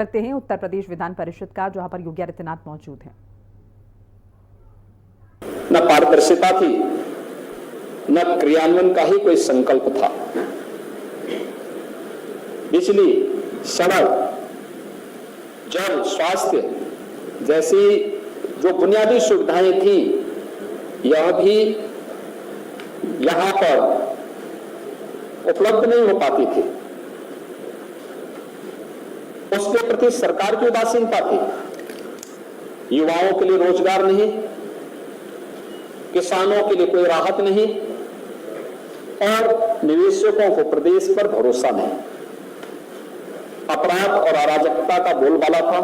करते हैं उत्तर प्रदेश विधान परिषद का, जहां पर योगी आदित्यनाथ मौजूद हैं। न पारदर्शिता थी, न क्रियान्वयन का ही कोई संकल्प था। बिजली, सड़क, जल, स्वास्थ्य जैसी जो बुनियादी सुविधाएं थी, यह भी यहां पर उपलब्ध नहीं हो पाती थी। उसके प्रति सरकार की उदासीनता थी। युवाओं के लिए रोजगार नहीं, किसानों के लिए कोई राहत नहीं और निवेशकों को प्रदेश पर भरोसा नहीं। अपराध और अराजकता का बोलबाला था,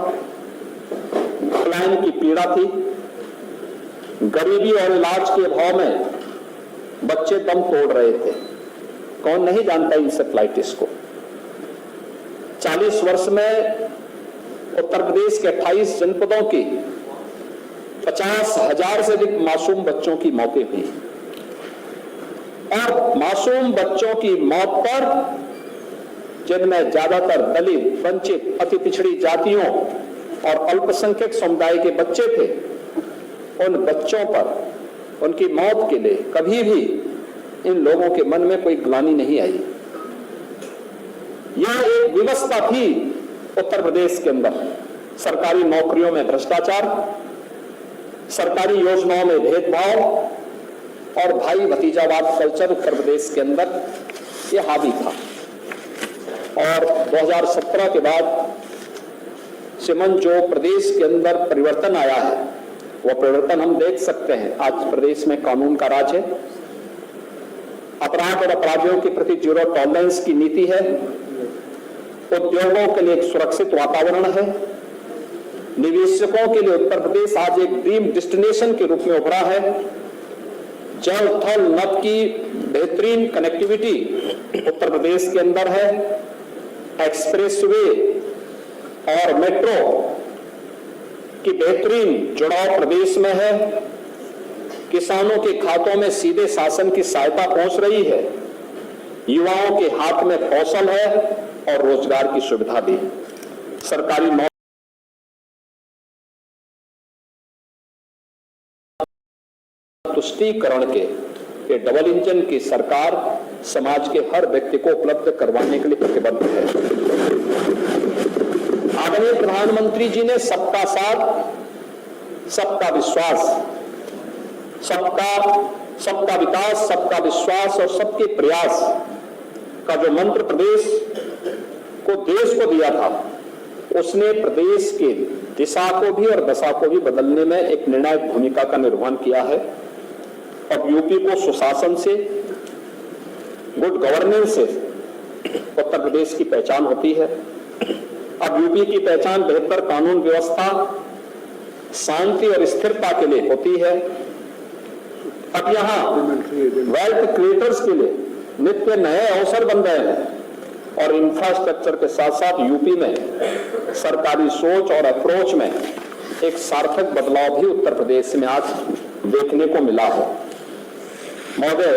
पलायन की पीड़ा थी, गरीबी और इलाज के अभाव में बच्चे दम तोड़ रहे थे। कौन नहीं जानता इंसेफ्लाइटिस को। 40 वर्ष में उत्तर प्रदेश के 28 जनपदों की 50,000 से अधिक मासूम बच्चों की मौतें हुई और मासूम बच्चों की मौत पर, जिनमें ज्यादातर दलित, वंचित, अति पिछड़ी जातियों और अल्पसंख्यक समुदाय के बच्चे थे, उन बच्चों पर, उनकी मौत के लिए कभी भी इन लोगों के मन में कोई ग्लानि नहीं आई। यह एक विवशता थी उत्तर प्रदेश के अंदर। सरकारी नौकरियों में भ्रष्टाचार, सरकारी योजनाओं में भेदभाव और भाई भतीजावाद कल्चर उत्तर प्रदेश के अंदर यह हावी था। और 2017 के बाद सिमन जो प्रदेश के अंदर परिवर्तन आया है, वह परिवर्तन हम देख सकते हैं। आज प्रदेश में कानून का राज है, अपराध और अपराधियों के प्रति जीरो टॉलरेंस की नीति है, उद्योगों के लिए एक सुरक्षित वातावरण है, निवेशकों के लिए उत्तर प्रदेश आज एक ड्रीम डेस्टिनेशन के रूप में उभरा है। जल, थल, नभ की बेहतरीन कनेक्टिविटी उत्तर प्रदेश के अंदर है। एक्सप्रेसवे और मेट्रो की बेहतरीन जुड़ाव प्रदेश में है। किसानों के खातों में सीधे शासन की सहायता पहुंच रही है। युवाओं के हाथ में कौशल है और रोजगार की सुविधा भी। सरकारी तुष्टीकरण के ये डबल इंजन की सरकार समाज के हर व्यक्ति को उपलब्ध करवाने के लिए प्रतिबद्ध है। आदरणीय प्रधानमंत्री जी ने सबका साथ, सबका विश्वास, सबका विकास, सबका विश्वास और सबके प्रयास का जो मंत्र प्रदेश को दिया था, उसने प्रदेश के दिशा को भी और दशा को भी बदलने में एक निर्णायक भूमिका का निर्वहन किया है। अब यूपी को सुशासन से, गुड गवर्नेंस से उत्तर प्रदेश की पहचान होती है। अब यूपी की पहचान बेहतर कानून व्यवस्था, शांति और स्थिरता के लिए होती है। अब यहाँ वेल्थ क्रिएटर्स के लिए नित्य नए अवसर बन रहे हैं और इंफ्रास्ट्रक्चर के साथ साथ यूपी में सरकारी सोच और अप्रोच में एक सार्थक बदलाव भी उत्तर प्रदेश में आज देखने को मिला है। महोदय,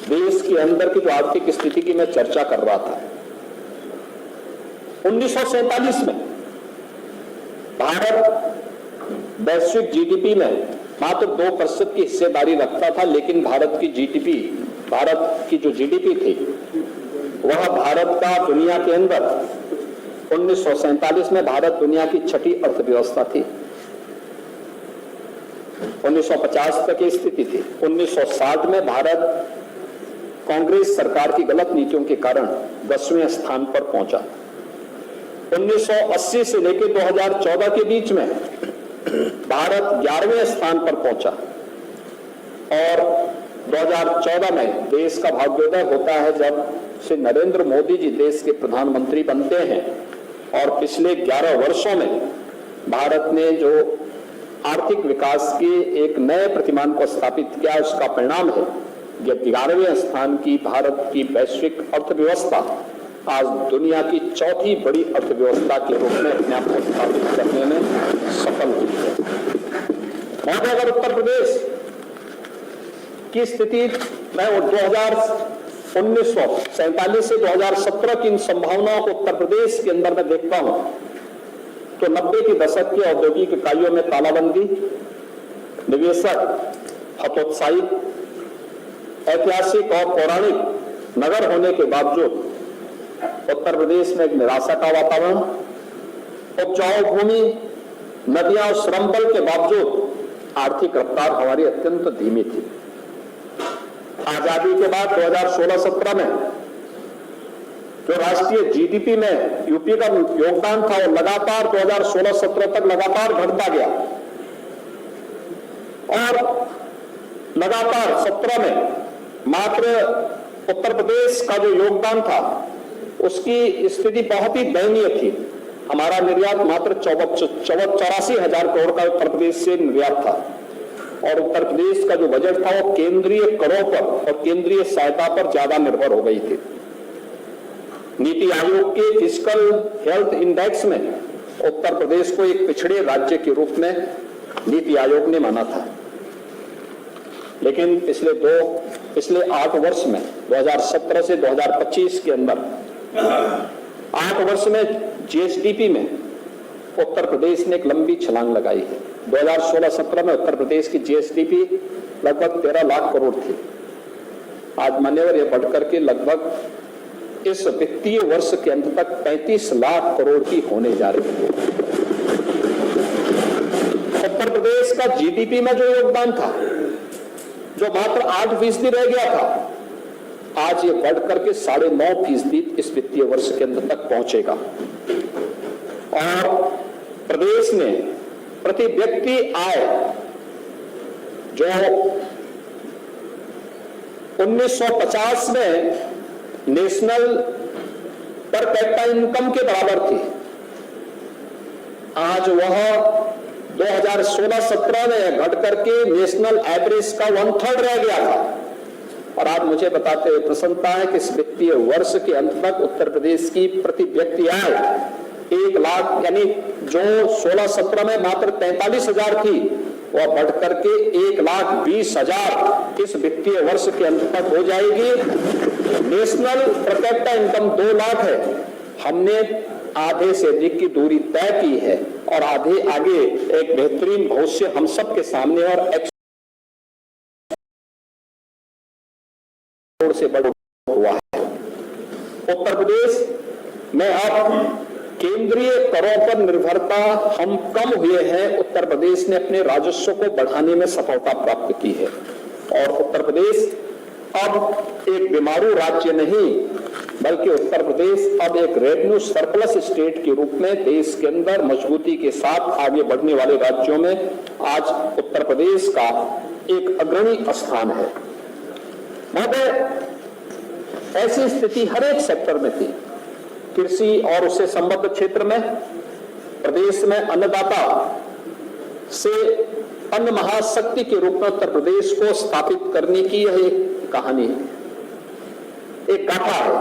देश के अंदर की जो आर्थिक स्थिति की मैं चर्चा कर रहा था, 1947 में भारत वैश्विक जीडीपी में मात्र 2% की हिस्सेदारी रखता था, लेकिन भारत की जो जीडीपी थी, वह भारत का दुनिया के अंदर 1947 में भारत दुनिया की 6ठी अर्थव्यवस्था थी। 1950 तक की स्थिति थी। 1960 में भारत कांग्रेस सरकार की गलत नीतियों के कारण 10वें स्थान पर पहुंचा। 1980 से लेकर 2014 के बीच में भारत 11वें स्थान पर पहुंचा और 2014 में देश का भाग्योदय होता है जब श्री नरेंद्र मोदी जी देश के प्रधानमंत्री बनते हैं। और पिछले 11 वर्षों में भारत ने जो आर्थिक विकास के एक नए प्रतिमान को स्थापित किया, उसका परिणाम है कि 11वें स्थान की भारत की वैश्विक अर्थव्यवस्था आज दुनिया की 4थी बड़ी अर्थव्यवस्था के रूप में अपने आप को स्थापित करने में सफल हुई है। और अगर उत्तर प्रदेश की स्थिति मैं 1947 से 2017 की इन संभावनाओं को उत्तर प्रदेश के अंदर मैं देखता हूं तो 90 के दशक की औद्योगिक इकाइयों में तालाबंदी, निवेशक हतोत्साहित, ऐतिहासिक और पौराणिक नगर होने के बावजूद उत्तर प्रदेश में एक निराशा का वातावरण, उपजाऊ भूमि, नदियां और श्रम बल के बावजूद आर्थिक रफ्तार हमारी अत्यंत धीमी थी। आजादी के बाद 2016-17 में जो राष्ट्रीय जीडीपी में यूपी का योगदान था वो लगातार 2016-17 तक लगातार घटता गया और लगातार 17 में मात्र उत्तर प्रदेश का जो योगदान था उसकी स्थिति बहुत ही दयनीय थी। हमारा निर्यात मात्र 84,000 करोड़ का उत्तर प्रदेश से निर्यात था और उत्तर प्रदेश का जो बजट था वो केंद्रीय करों पर और केंद्रीय सहायता पर ज्यादा निर्भर हो गई थी। नीति आयोग के फिस्कल हेल्थ इंडेक्स में उत्तर प्रदेश को एक पिछड़े राज्य के रूप में नीति आयोग ने माना था, लेकिन पिछले 8 वर्ष में 2017 से 2025 के अंदर 8 वर्ष में जीएसडीपी में उत्तर प्रदेश ने एक लंबी छलांग लगाई है। 2016-17 में उत्तर प्रदेश की जीएसडीपी लगभग 13 लाख करोड़ थी। आज मान्यवर यह बढ़कर के लगभग इस वित्तीय वर्ष के अंत तक 35 लाख करोड़ की होने जा रही है। उत्तर प्रदेश का जीडीपी में जो योगदान था, जो मात्र 8% रह गया था, आज ये बढ़ करके 9.5% इस वित्तीय वर्ष के अंत तक पहुंचेगा और प्रदेश ने प्रति व्यक्ति आय जो 1950 में नेशनल पर कैपिटा इनकम के बराबर थी, आज वह 2016-17 में घट करके नेशनल एवरेज का 1/3 रह गया था। और आज मुझे बताते हुए प्रसन्नता है कि इस वित्तीय वर्ष के अंत तक उत्तर प्रदेश की प्रति व्यक्ति आय 1 लाख यानी जो 16-17 में मात्र 43,000 थी वह बढ़ करके 1,20,000 इस वित्तीय वर्ष के अंत तक हो जाएगी। National per capita income 2 lakh है, हमने आधे से अधिक की दूरी तय की है और आधे आगे एक बेहतरीन भविष्य हम सब के सामने और से बढ़ हुआ है। उत्तर प्रदेश में अब केंद्रीय करों पर निर्भरता हम कम हुए हैं। उत्तर प्रदेश ने अपने राजस्व को बढ़ाने में सफलता प्राप्त की है और उत्तर प्रदेश अब एक बीमारू राज्य नहीं बल्कि उत्तर प्रदेश अब एक रेवेन्यू सरप्लस स्टेट के रूप में देश के अंदर मजबूती के साथ आगे बढ़ने वाले राज्यों में आज उत्तर प्रदेश का एक अग्रणी स्थान है। ऐसी स्थिति हर एक सेक्टर में थी। कृषि और उससे संबद्ध क्षेत्र में प्रदेश में अन्नदाता से अन्न महाशक्ति के रूप में उत्तर प्रदेश को स्थापित करने की यह एक कहानी है, एक गाथा है।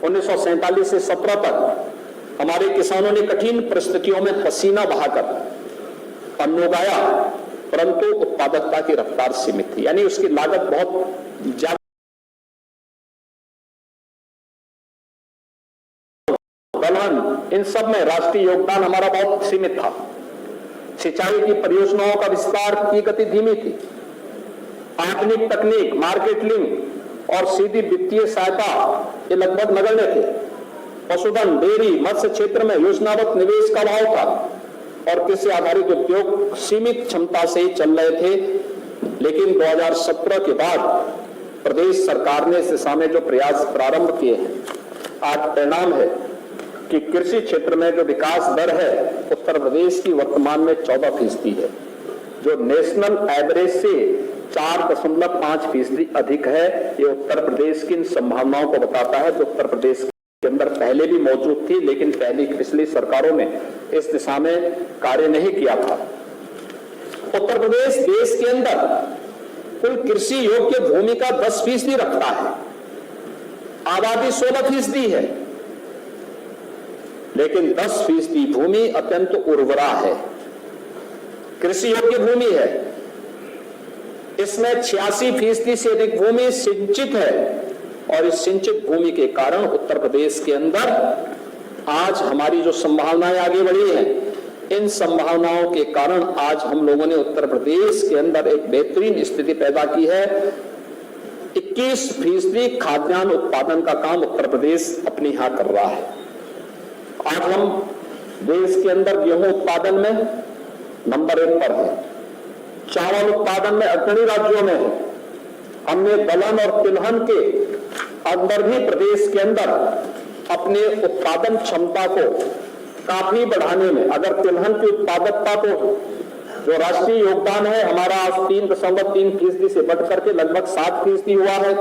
1947 से 17 तक हमारे किसानों ने कठिन परिस्थितियों में पसीना बहाकर अन्न उगाया, परंतु उत्पादकता की रफ्तार सीमित थी, यानी उसकी लागत बहुत ज्यादा। इन सब में राष्ट्रीय योगदान हमारा बहुत सीमित था। सिंचाई की परियोजनाओं का विस्तार की गति धीमी थी। आधुनिक तकनीक, मार्केट लिंक और सीधी वित्तीय सहायता ये लगभग नगण्य थे। पशुधन, डेयरी, मत्स्य क्षेत्र में योजनाबद्ध निवेश का अभाव था और कृषि आधारित उद्योग सीमित क्षमता से ही चल रहे थे। लेकिन 2017 के बाद प्रदेश सरकार ने इस दिशा में जो प्रयास प्रारंभ किए हैं, आज परिणाम है कि कृषि क्षेत्र में जो विकास दर है उत्तर प्रदेश की वर्तमान में 14% है, जो नेशनल एवरेज से 4.5% अधिक है। ये उत्तर प्रदेश की इन संभावनाओं को बताता है जो उत्तर प्रदेश के अंदर पहले भी मौजूद थी, लेकिन पिछली सरकारों ने इस दिशा में कार्य नहीं किया था। उत्तर प्रदेश देश के अंदर कुल कृषि योग्य भूमि का 10% रखता है, आबादी 16% है, लेकिन 10% भूमि अत्यंत उर्वरा है, कृषि योग्य भूमि है। इसमें 86% से अधिक भूमि सिंचित है और इस सिंचित भूमि के कारण उत्तर प्रदेश के अंदर आज हमारी जो संभावनाएं आगे बढ़ी हैं, इन संभावनाओं के कारण आज हम लोगों ने उत्तर प्रदेश के अंदर एक बेहतरीन स्थिति पैदा की है। 21% खाद्यान्न उत्पादन का काम उत्तर प्रदेश अपने यहां कर रहा है। आज हम देश के अंदर गेहूं उत्पादन में नंबर 1 पर है, चावल उत्पादन में अग्रणी राज्यों में है। हमने दलहन और तिलहन के अंदर भी प्रदेश के अंदर अपने उत्पादन क्षमता को काफी बढ़ाने में, अगर तिलहन की उत्पादकता को जो राष्ट्रीय योगदान है हमारा आज 3.3% से बढ़कर के लगभग 7% हुआ है।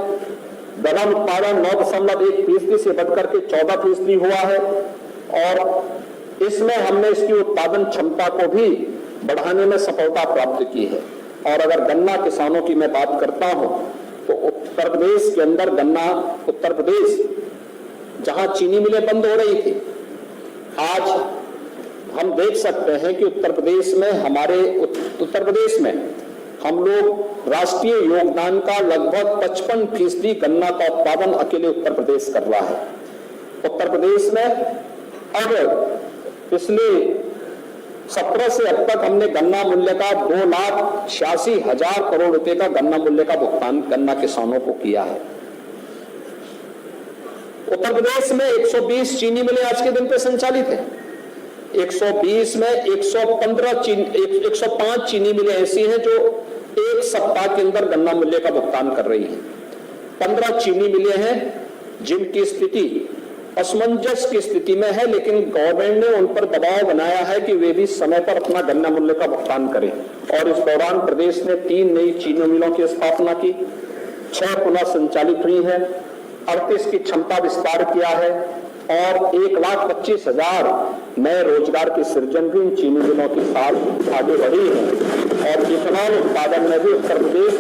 दलहन उत्पादन 9.1% से बढ़कर के 14% हुआ है और इसमें हमने इसकी उत्पादन क्षमता को भी बढ़ाने में सफलता प्राप्त की है। और अगर गन्ना किसानों की मैं बात करता हूं तो उत्तर प्रदेश के अंदर गन्ना, उत्तर प्रदेश जहां चीनी मिलें बंद हो रही थी, आज हम देख सकते हैं कि उत्तर प्रदेश में हम लोग राष्ट्रीय योगदान का लगभग 55% गन्ना का उत्पादन अकेले उत्तर प्रदेश कर रहा है। उत्तर प्रदेश में अब पिछले 17 से अब तक हमने गन्ना मूल्य का 2,86,000 करोड़ रुपए का गन्ना मूल्य का भुगतान गन्ना किसानों को किया है। उत्तर प्रदेश में 120 चीनी मिलें आज के दिन पे संचालित है। 120 में 105 चीनी मिलें ऐसी हैं जो एक सप्ताह के अंदर गन्ना मूल्य का भुगतान कर रही है। 15 चीनी मिलें हैं जिनकी स्थिति असमंजस की स्थिति में है, लेकिन गवर्नमेंट ने उन पर दबाव बनाया है कि वे भी समय पर अपना गन्ना मूल्य का भुगतान करें। और इस दौरान प्रदेश ने 3 नई चीनी मिलों की स्थापना की, 6 पुनः संचालित हुई है, 38 की क्षमता विस्तार किया है और 1,25,000 नए रोजगार के सृजन भी इन चीनी मिलों के साथ आगे बढ़ी है। और इथेनॉल उत्पादन में भी उत्तर प्रदेश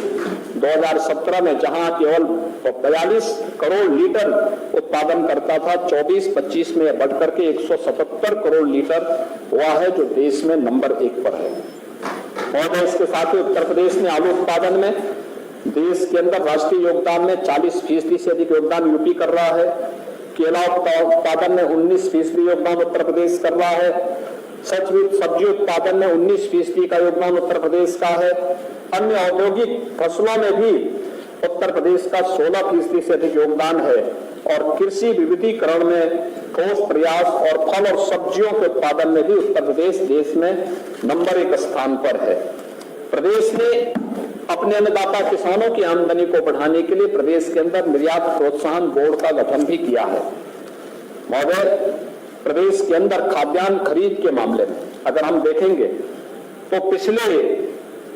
2017 में जहां केवल 42 करोड़ लीटर उत्पादन करता था, 24-25 में बढ़कर के 177 करोड़ लीटर हुआ है, जो देश में नंबर 1 पर है। और इसके साथ ही उत्तर प्रदेश ने आलू उत्पादन में देश के अंदर राष्ट्रीय योगदान में 40% से अधिक योगदान यूपी कर रहा है। केला उत्पादन में 19% योगदान उत्तर प्रदेश कर रहा है। सब्जी उत्पादन में 19% का योगदान उत्तर प्रदेश का है। अन्य औद्योगिक फसलों में भी उत्तर प्रदेश का 16% से अधिक योगदान है। और कृषि विविधीकरण में ठोस प्रयास और फल और सब्जियों के उत्पादन में भी उत्तर प्रदेश देश में नंबर 1 स्थान पर है। प्रदेश ने अपने अन्नदाता किसानों की आमदनी को बढ़ाने के लिए प्रदेश के अंदर निर्यात प्रोत्साहन बोर्ड का गठन भी किया है। महोदय, प्रदेश के अंदर खाद्यान्न खरीद के मामले में अगर हम देखेंगे तो पिछले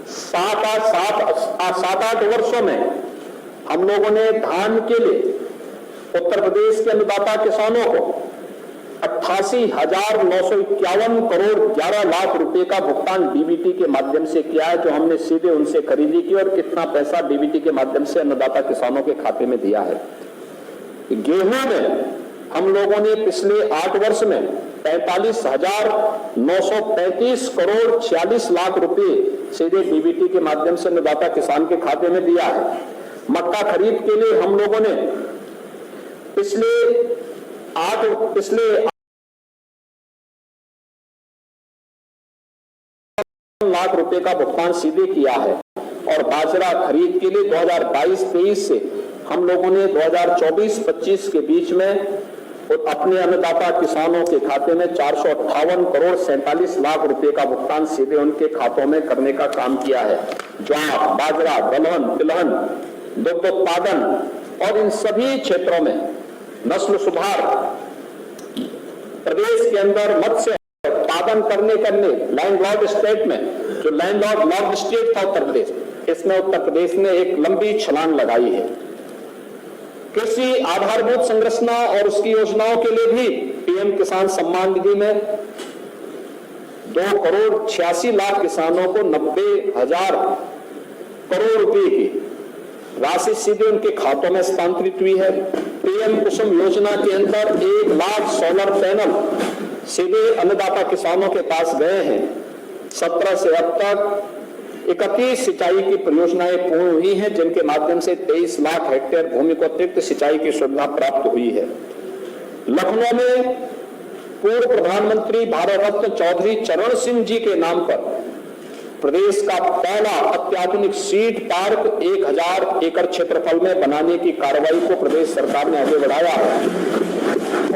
7-8 वर्षों में हम लोगों ने धान के लिए उत्तर प्रदेश के अन्नदाता किसानों को 88,951 करोड़ 11 लाख रुपए का भुगतान डीबीटी के माध्यम से किया है, जो हमने सीधे उनसे खरीदी की। और कितना पैसा डीबीटी के माध्यम से अन्नदाता किसानों के खाते में दिया है। गेहूं में हम लोगों ने पिछले 8 वर्ष में 45,935 करोड़ 46 लाख रुपए सीधे डीबीटी के माध्यम से अन्नदाता किसान के खाते में दिया है। मक्का खरीद के लिए हम लोगों ने पिछले 8 लाख रुपए का भुगतान सीधे किया है। और बाजरा खरीद के लिए 2022-23 से हम लोगों ने 2024-25 के बीच में अपने अन्नदाता किसानों के खाते में 458 करोड़ 47 लाख रुपए का भुगतान सीधे उनके खातों में करने का काम किया है। ज्वार, बाजरा, दलहन, तिलहन, दुग्ध उत्पादन और इन सभी क्षेत्रों में नस्ल सुधार, प्रदेश के अंदर मत्स्य उत्पादन करने लैंडलॉर्ड स्टेट में, जो लैंडलॉर्ड स्टेट था उत्तर प्रदेश, इसमें उत्तर प्रदेश ने एक लंबी छलांग लगाई है। कृषि आधारभूत संरचना और उसकी योजनाओं के लिए भी पीएम किसान सम्मान निधि में 2 करोड़ 86 लाख किसानों को 90,000 करोड़ रुपए की राशि सीधे उनके खातों में स्थानांतरित हुई है। पीएम कुसुम योजना के अंदर 1 लाख सोलर पैनल सीधे अन्नदाता किसानों के पास गए हैं। 17 से अब तक 31 सिंचाई की परियोजनाएं पूर्ण हुई हैं, जिनके माध्यम से 23 लाख हेक्टेयर भूमि को अतिरिक्त सिंचाई की सुविधा प्राप्त हुई है। लखनऊ में पूर्व प्रधानमंत्री भारत रत्न चौधरी चरण सिंह जी के नाम पर प्रदेश का पहला अत्याधुनिक सीड पार्क 1000 एकड़ क्षेत्रफल में बनाने की कार्रवाई को प्रदेश सरकार ने आगे बढ़ाया है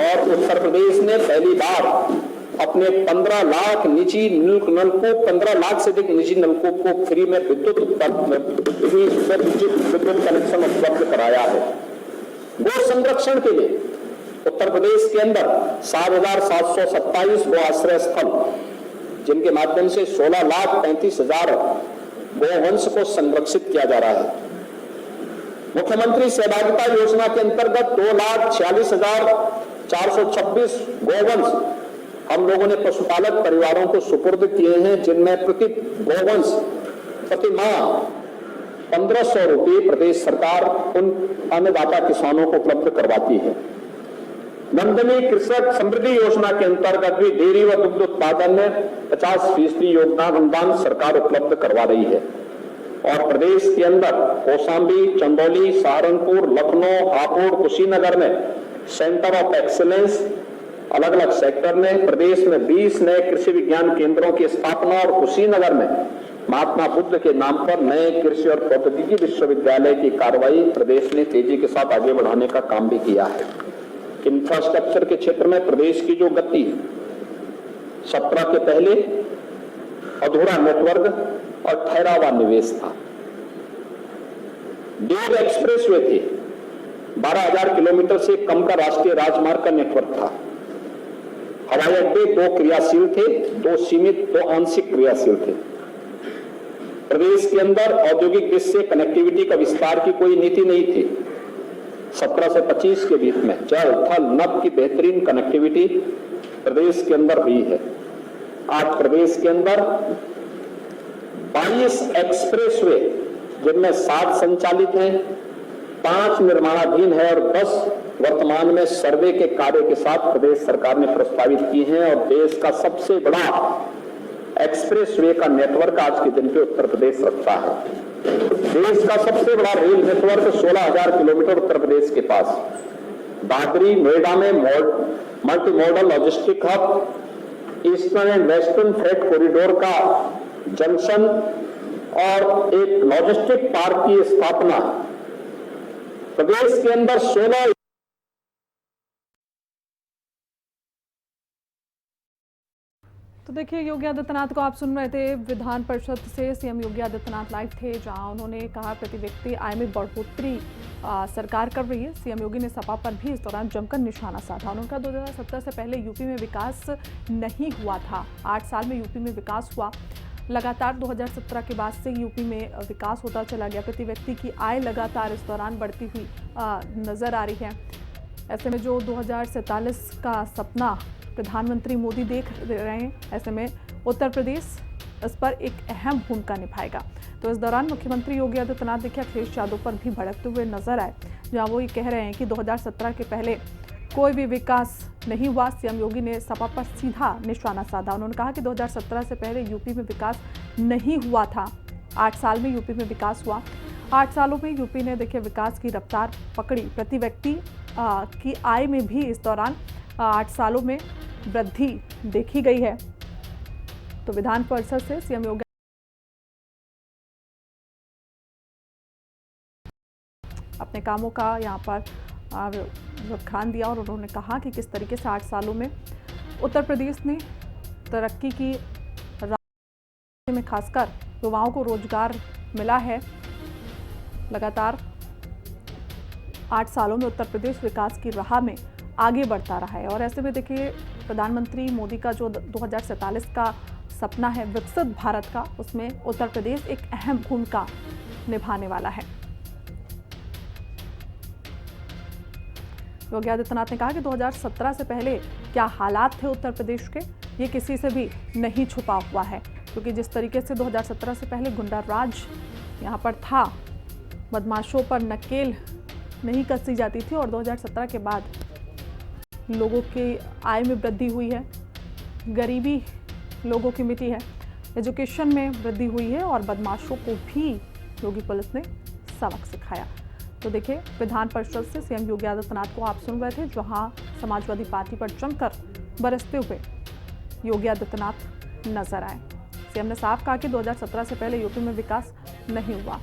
और उत्तर प्रदेश ने पहली बार अपने 15 लाख निजी नलकूप 15 लाख से अधिक निजी नलकूप को फ्री में विद्युत कनेक्शन उपलब्ध कराया है। गो संरक्षण के लिए उत्तर प्रदेश के अंदर 7,727 गो आश्रय स्थल, जिनके माध्यम से 16,35,000 गोवंश को संरक्षित किया जा रहा है। मुख्यमंत्री सहभागिता योजना के अंतर्गत 2,46,426 गोवंश हम लोगों ने पशुपालक परिवारों को सुपुर्द किए हैं, जिनमें प्रति गोवंश प्रति माह 1,500 रुपये प्रदेश सरकार उन अन्नदाता किसानों को उपलब्ध करवाती है। नंदनी कृषक समृद्धि योजना के अंतर्गत भी डेयरी व दुग्ध उत्पादन में 50% योगदान अनुदान सरकार उपलब्ध करवा रही है और प्रदेश के अंदर कौशाम्बी, चंदौली, सहारनपुर, लखनऊ, हापुड़, कुशीनगर में सेंटर ऑफ एक्सीलेंस अलग अलग सेक्टर में प्रदेश में 20 नए कृषि विज्ञान केंद्रों की स्थापना और कुशीनगर में महात्मा बुद्ध के नाम पर नए कृषि और प्रौद्योगिकी विश्वविद्यालय की कार्रवाई प्रदेश ने तेजी के साथ आगे बढ़ाने का काम भी किया है। इंफ्रास्ट्रक्चर के क्षेत्र में प्रदेश की जो गति 17 के पहले अधूरा नेटवर्क और ठहरा हुआ निवेश था। 2 एक्सप्रेसवे थे, 12,000 किलोमीटर से कम का राष्ट्रीय राजमार्ग का नेटवर्क था। हवाई अड्डे 2 क्रियाशील थे, 2 सीमित, 2 आंशिक क्रियाशील थे। प्रदेश के अंदर औद्योगिक दृष्टि से कनेक्टिविटी का विस्तार की कोई नीति नहीं थी। 17 से 25 के बीच में जल, थल, नभ की बेहतरीन कनेक्टिविटी प्रदेश के अंदर हुई है। आज प्रदेश के अंदर 22 एक्सप्रेसवे, जिनमें 7 संचालित हैं, 5 निर्माणाधीन है और 10 वर्तमान में सर्वे के कार्य के साथ प्रदेश सरकार ने प्रस्तावित की हैं और देश का सबसे बड़ा एक्सप्रेसवे का नेटवर्क आज के दिन पे उत्तर प्रदेश रखता है। देश का सबसे बड़ा rail network 16,000 kilometre Uttar Pradesh के पास। दादरी नोएडा में multi modal logistic hub, eastern and western freight corridor का जंक्शन और एक लॉजिस्टिक पार्क की स्थापना। प्रदेश के अंदर 16 तो देखिए, योगी आदित्यनाथ को आप सुन रहे थे। विधान परिषद से सीएम योगी आदित्यनाथ लाइव थे, जहां उन्होंने कहा प्रति व्यक्ति आय में बढ़ोतरी सरकार कर रही है। सीएम योगी ने सपा पर भी इस दौरान जमकर निशाना साधा। उन्होंने कहा 2017 से पहले यूपी में विकास नहीं हुआ था, 8 साल में यूपी में विकास हुआ। लगातार 2017 के बाद से यूपी में विकास होता चला गया। प्रति व्यक्ति की आय लगातार इस दौरान बढ़ती हुई नजर आ रही है। ऐसे में जो 2047 का सपना प्रधानमंत्री मोदी देख रहे हैं, ऐसे में उत्तर प्रदेश इस पर एक अहम भूमिका निभाएगा। तो इस दौरान मुख्यमंत्री योगी आदित्यनाथ देखिए अखिलेश यादव पर भी भड़कते हुए नजर आए, जहां वो ये कह रहे हैं कि 2017 के पहले कोई भी विकास नहीं हुआ। सीएम योगी ने सपा पर सीधा निशाना साधा। उन्होंने कहा कि 2017 से पहले यूपी में विकास नहीं हुआ था, 8 साल में यूपी में विकास हुआ। 8 सालों में यूपी ने देखिए विकास की रफ्तार पकड़ी। प्रति व्यक्ति की आय में भी इस दौरान 8 सालों में वृद्धि देखी गई है। तो विधान परिषद से सीएम योगी अपने कामों का यहाँ पर बखान दिया और उन्होंने कहा कि किस तरीके से 8 सालों में उत्तर प्रदेश ने तरक्की की राज्य में खासकर युवाओं को रोजगार मिला है। लगातार 8 सालों में उत्तर प्रदेश विकास की राह में आगे बढ़ता रहा है। और ऐसे में देखिए प्रधानमंत्री मोदी का जो 2047 का सपना है विकसित भारत का, उसमें उत्तर प्रदेश एक अहम भूमिका निभाने वाला है। योगी आदित्यनाथ ने कहा कि 2017 से पहले क्या हालात थे उत्तर प्रदेश के, ये किसी से भी नहीं छुपा हुआ है, क्योंकि जिस तरीके से 2017 से पहले गुंडा राज यहाँ पर था, बदमाशों पर नकेल नहीं कसी जाती थी, और 2017 के बाद लोगों की आय में वृद्धि हुई है, गरीबी लोगों की मिटी है। एजुकेशन में वृद्धि हुई है और बदमाशों को भी योगी पुलिस ने सबक सिखाया। तो देखिए, विधान परिषद से सीएम योगी आदित्यनाथ को आप सुन रहे थे, जहां समाजवादी पार्टी पर जमकर बरसते हुए योगी आदित्यनाथ नजर आए। सीएम ने साफ कहा कि 2017 से पहले यूपी में विकास नहीं हुआ।